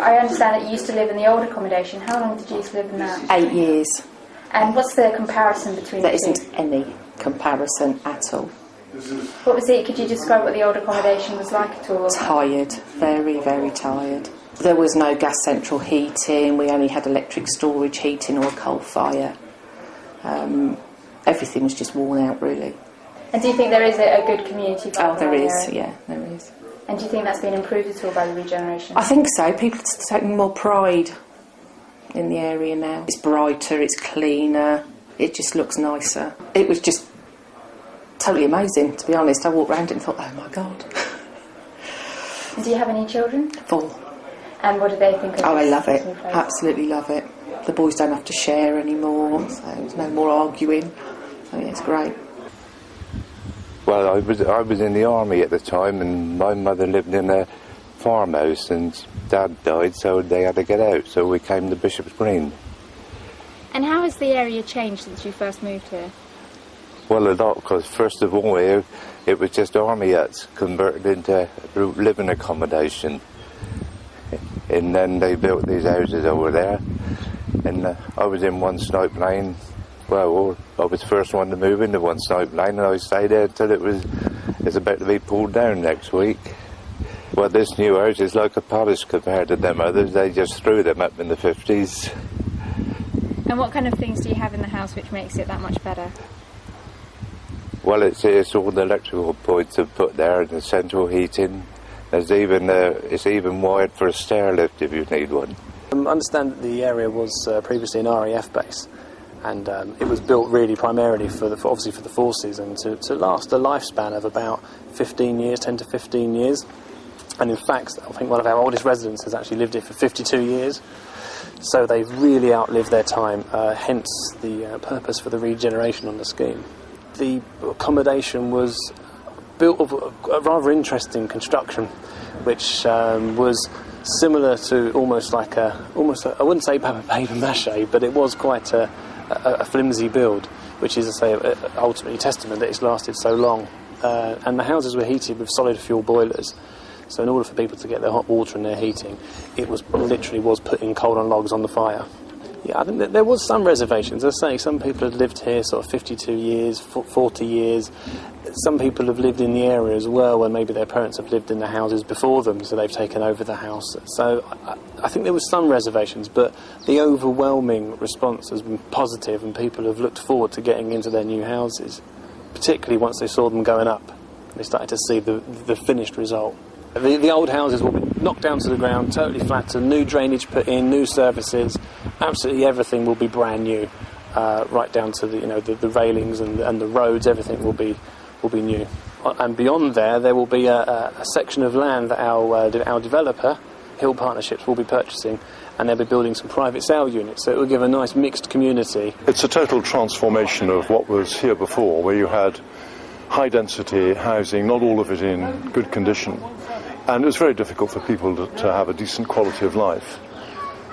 I understand that you used to live in the old accommodation. How long did you used to live in that? 8 years. And what's the comparison between the two? There isn't any comparison at all. What was it? Could you describe what the old accommodation was like at all? Tired, very, very tired. There was no gas central heating. We only had electric storage heating or a coal fire. Everything was just worn out, really. And do you think there is a good community vibe? Oh, there is, yeah, there is. And do you think that's been improved at all by the regeneration? I think so. People are taking more pride in the area now. It's brighter, it's cleaner, it just looks nicer. It was just totally amazing, to be honest. I walked around it and thought, oh my God. And do you have any children? 4. And what do they think of Oh, I this love it. new place? Absolutely love it. The boys don't have to share anymore, so there's no more arguing. So yeah, it's great. Well, I was in the army at the time, and my mother lived in a farmhouse, and Dad died, so they had to get out. So we came to Bishop's Green. And how has the area changed since you first moved here? Well, a lot, because first of all, it was just army huts converted into living accommodation, and then they built these houses over there. And I was in One Snipe Lane. Well, I was the first one to move into One Snipe Lane, and I stayed there until it's about to be pulled down next week. Well, this new house is like a palace compared to them others. They just threw them up in the 50s. And what kind of things do you have in the house which makes it that much better? Well, it's all the electrical points have put there, and the central heating. There's even it's even wired for a stair lift if you need one. I understand that the area was previously an RAF base, and it was built really primarily obviously for the forces, and to last a lifespan of about 15 years, 10 to 15 years. And in fact, I think one of our oldest residents has actually lived here for 52 years. So they've really outlived their time, hence the purpose for the regeneration on the scheme. The accommodation was built of a rather interesting construction, which was similar to almost I wouldn't say paper mache, but it was quite a flimsy build, which is to say ultimately testament that it's lasted so long. And the houses were heated with solid fuel boilers, so in order for people to get their hot water and their heating, it was literally putting coal and logs on the fire. Yeah, I think that there was some reservations. As I say, some people had lived here sort of 52 years, 40 years. Some people have lived in the area as well, where maybe their parents have lived in the houses before them, so they've taken over the house. So I think there was some reservations, but the overwhelming response has been positive, and people have looked forward to getting into their new houses, particularly once they saw them going up. They started to see the finished result. The old houses will be knocked down to the ground, totally flattened, new drainage put in, new services, absolutely everything will be brand new, right down to the railings and the roads. Everything will be new. And beyond there will be a section of land that our developer, Hill Partnerships, will be purchasing, and they'll be building some private sale units, so it will give a nice mixed community. It's a total transformation of what was here before, where you had high-density housing, not all of it in good condition, and it was very difficult for people to have a decent quality of life.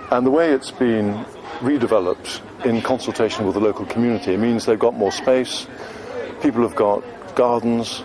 And the way it's been redeveloped in consultation with the local community means they've got more space, people have got gardens,